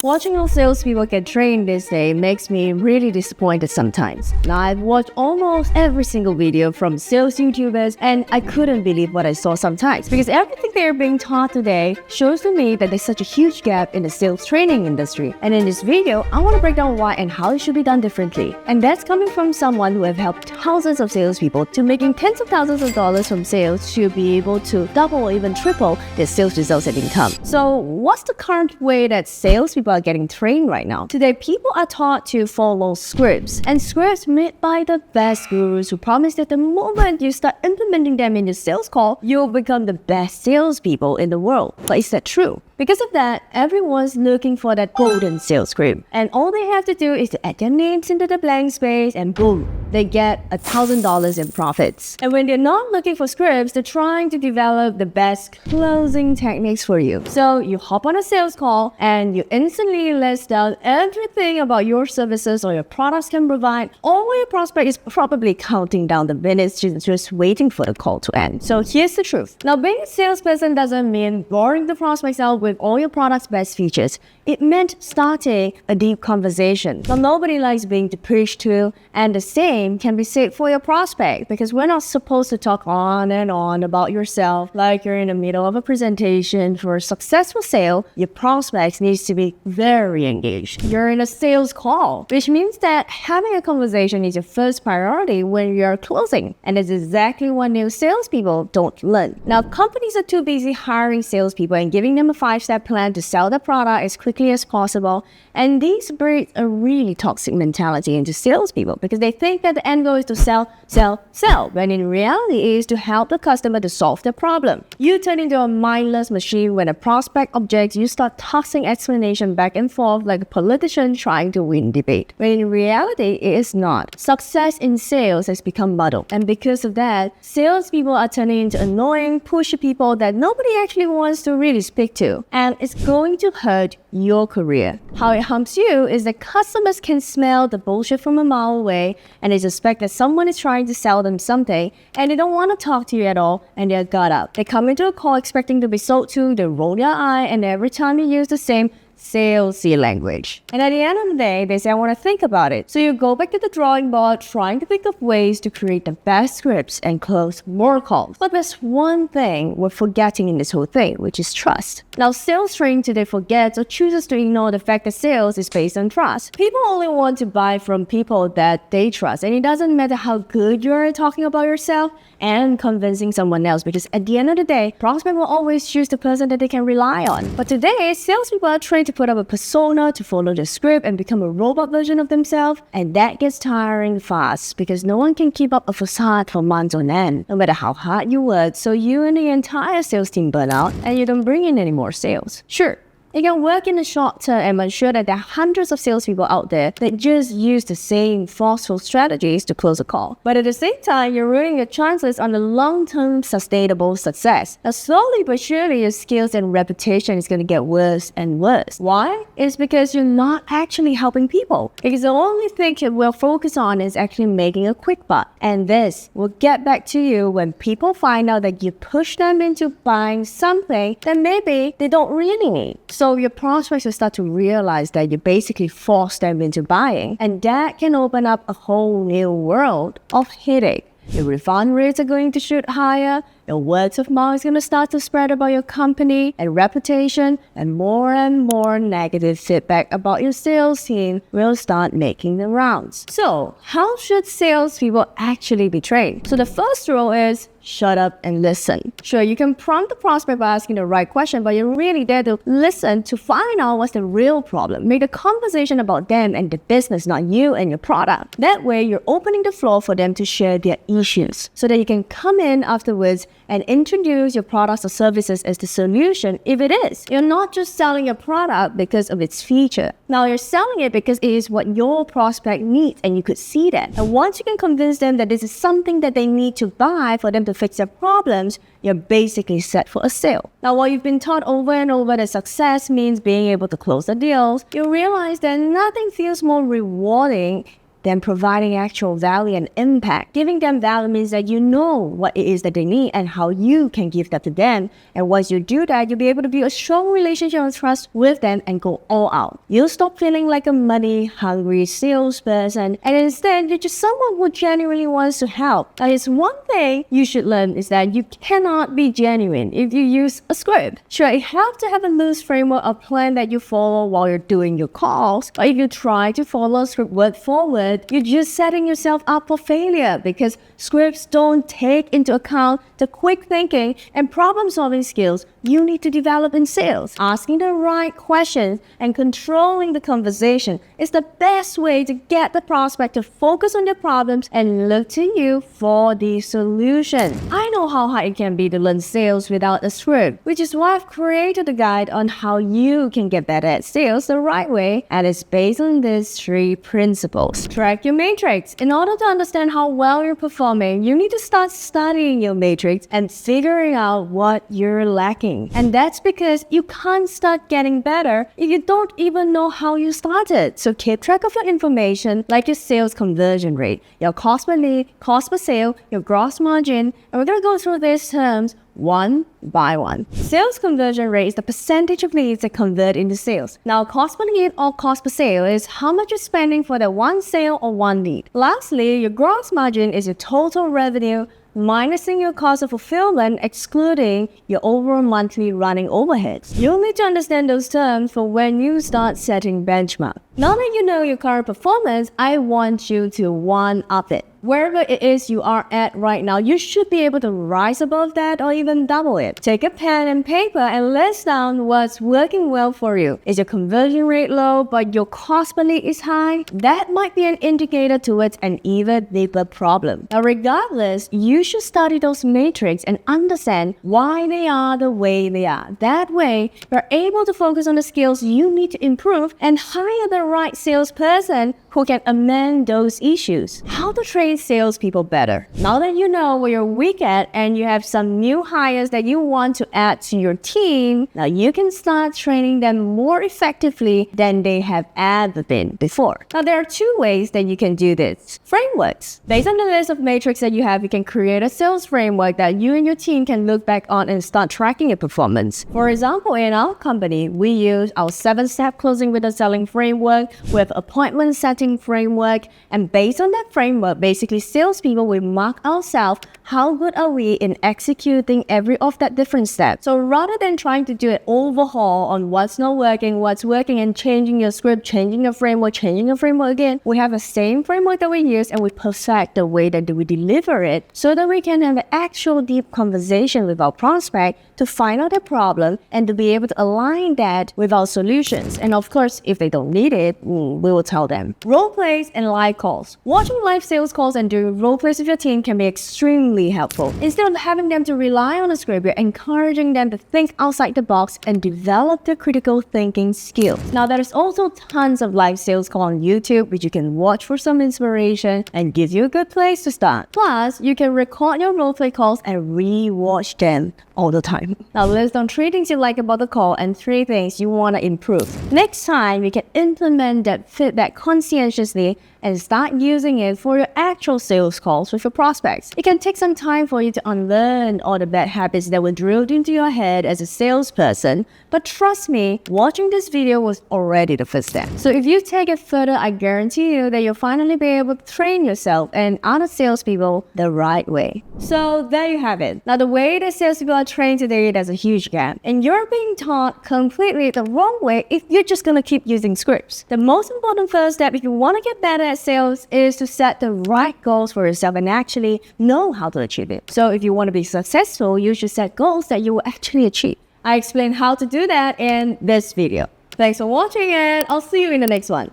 Watching how salespeople get trained this day makes me really disappointed sometimes. Now, I've watched almost every single video from sales YouTubers and I couldn't believe what I saw sometimes because everything they're being taught today shows to me that there's such a huge gap in the sales training industry. And in this video, I want to break down why and how it should be done differently. And that's coming from someone who have helped thousands of salespeople to making tens of thousands of dollars from sales to be able to double or even triple their sales results and income. So what's the current way that salespeople are getting trained right now? Today, people are taught to follow scripts, and scripts made by the best gurus who promise that the moment you start implementing them in your sales call, you'll become the best salespeople in the world. But is that true? Because of that, everyone's looking for that golden sales script, and all they have to do is to add their names into the blank space and boom, they get $1,000 in profits. And when they're not looking for scripts, they're trying to develop the best closing techniques for you. So you hop on a sales call and you instantly list down everything about your services or your products can provide. All your prospect is probably counting down the minutes, just waiting for the call to end. So here's the truth. Now, being a salesperson doesn't mean boring the prospects out with all your product's best features. It meant starting a deep conversation. Now, nobody likes being preached to, and the same can be said for your prospect, because we're not supposed to talk on and on about yourself like you're in the middle of a presentation. For a successful sale, your prospects needs to be very engaged. You're in a sales call, which means that having a conversation is your first priority when you're closing, and it's exactly what new salespeople don't learn. Now, companies are too busy hiring salespeople and giving them a 5-step plan to sell the product as quickly as possible, and these breed a really toxic mentality into salespeople because they think that the end goal is to sell, when in reality it is to help the customer to solve their problem. You turn into a mindless machine. When a prospect objects, you start tossing explanation back and forth like a politician trying to win debate, when in reality it is not. Success in sales has become muddled, and because of that, salespeople are turning into annoying, pushy people that nobody actually wants to really speak to, and it's going to hurt your career. How it harms you is that customers can smell the bullshit from a mile away, and they suspect that someone is trying to sell them something, and they don't want to talk to you at all, and they're gut up. They come into a call expecting to be sold to, they roll their eye, and every time you use the same salesy language. And at the end of the day, they say, I want to think about it. So you go back to the drawing board trying to think of ways to create the best scripts and close more calls. But there's one thing we're forgetting in this whole thing, which is trust. Now, sales training today forgets or chooses to ignore the fact that sales is based on trust. People only want to buy from people that they trust, and it doesn't matter how good you are at talking about yourself and convincing someone else, because at the end of the day, prospect will always choose the person that they can rely on. But today, salespeople are trained to put up a persona, to follow the script and become a robot version of themselves, and that gets tiring fast because no one can keep up a facade for months on end, no matter how hard you work. So you and the entire sales team burn out and you don't bring in any more sales. Sure, it can work in the short term, and I'm sure that there are hundreds of salespeople out there that just use the same forceful strategies to close a call. But at the same time, you're ruining your chances on the long-term sustainable success. Now, slowly but surely, your skills and reputation is going to get worse and worse. Why? It's because you're not actually helping people. Because the only thing we'll focus on is actually making a quick buck. And this will get back to you when people find out that you push them into buying something that maybe they don't really need. So your prospects will start to realize that you basically force them into buying, and that can open up a whole new world of headache. Your refund rates are going to shoot higher, your words of mouth is going to start to spread about your company and reputation, and more negative feedback about your sales team will start making the rounds. So how should salespeople actually be trained? So the first rule is shut up and listen. Sure, you can prompt the prospect by asking the right question, but you're really there to listen to find out what's the real problem. Make the conversation about them and the business, not you and your product. That way, you're opening the floor for them to share their issues so that you can come in afterwards and introduce your products or services as the solution if it is. You're not just selling a product because of its feature. Now, you're selling it because it is what your prospect needs, and you could see that. And once you can convince them that this is something that they need to buy for them to fix their problems, you're basically set for a sale. Now, while you've been taught over and over that success means being able to close the deals, you realize that nothing feels more rewarding then providing actual value and impact. Giving them value means that you know what it is that they need and how you can give that to them. And once you do that, you'll be able to build a strong relationship and trust with them and go all out. You'll stop feeling like a money hungry salesperson, and instead you're just someone who genuinely wants to help. Now, it's one thing you should learn is that you cannot be genuine if you use a script. Sure, you have to have a loose framework or plan that you follow while you're doing your calls, but if you try to follow a script word for word, you're just setting yourself up for failure, because scripts don't take into account the quick thinking and problem-solving skills you need to develop in sales. Asking the right questions and controlling the conversation is the best way to get the prospect to focus on their problems and look to you for the solution. I know how hard it can be to learn sales without a script, which is why I've created a guide on how you can get better at sales the right way, and it's based on these 3 principles. Track your matrix. In order to understand how well you're performing, you need to start studying your matrix and figuring out what you're lacking. And that's because you can't start getting better if you don't even know how you started. So keep track of your information, like your sales conversion rate, your cost per lead, cost per sale, your gross margin, and we're going to go through these terms one by one. Sales conversion rate is the percentage of leads that convert into sales. Now, cost per lead or cost per sale is how much you're spending for that one sale or one lead. Lastly, your gross margin is your total revenue minusing your cost of fulfillment, excluding your overall monthly running overheads. You'll need to understand those terms for when you start setting benchmark. Now that you know your current performance, I want you to one-up it. Wherever it is you are at right now, you should be able to rise above that or even double it. Take a pen and paper and list down what's working well for you. Is your conversion rate low but your cost per lead is high? That might be an indicator towards an even deeper problem. Now, regardless, you should study those metrics and understand why they are the way they are. That way, you're able to focus on the skills you need to improve and hire the right salesperson who can amend those issues. How to train salespeople better. Now that you know where you're weak at and you have some new hires that you want to add to your team, now you can start training them more effectively than they have ever been before. Now, there are 2 ways that you can do this. Frameworks. Based on the list of metrics that you have, you can create a sales framework that you and your team can look back on and start tracking your performance. For example, in our company, we use our 7-step closing with a selling framework with appointment setting framework, and based on that framework, basically salespeople will mark ourselves how good are we in executing every of that different steps. So rather than trying to do an overhaul on what's not working, what's working, and changing your script, changing your framework again, we have the same framework that we use and we perfect the way that we deliver it so that we can have an actual deep conversation with our prospect to find out the problem and to be able to align that with our solutions. And of course, if they don't need it, we will tell them. Role plays and live calls. Watching live sales calls and doing role plays with your team can be extremely helpful. Instead of having them to rely on a script, you're encouraging them to think outside the box and develop their critical thinking skills. Now, there's also tons of live sales calls on YouTube, which you can watch for some inspiration and gives you a good place to start. Plus, you can record your role play calls and re-watch them all the time. Now, list down 3 things you like about the call and 3 things you want to improve. Next time, you can implement that feedback conscientiously and start using it for your actual sales calls with your prospects. It can take some time for you to unlearn all the bad habits that were drilled into your head as a salesperson, but trust me, watching this video was already the first step. So if you take it further, I guarantee you that you'll finally be able to train yourself and other salespeople the right way. So there you have it. Now, the way that salespeople are trained today, there's a huge gap, and you're being taught completely the wrong way if you're just gonna keep using scripts. The most important first step if you want to get better at sales is to set the right goals for yourself and actually know how to achieve it. So if you want to be successful, you should set goals that you will actually achieve. I explained how to do that in this video. Thanks for watching, and I'll see you in the next one.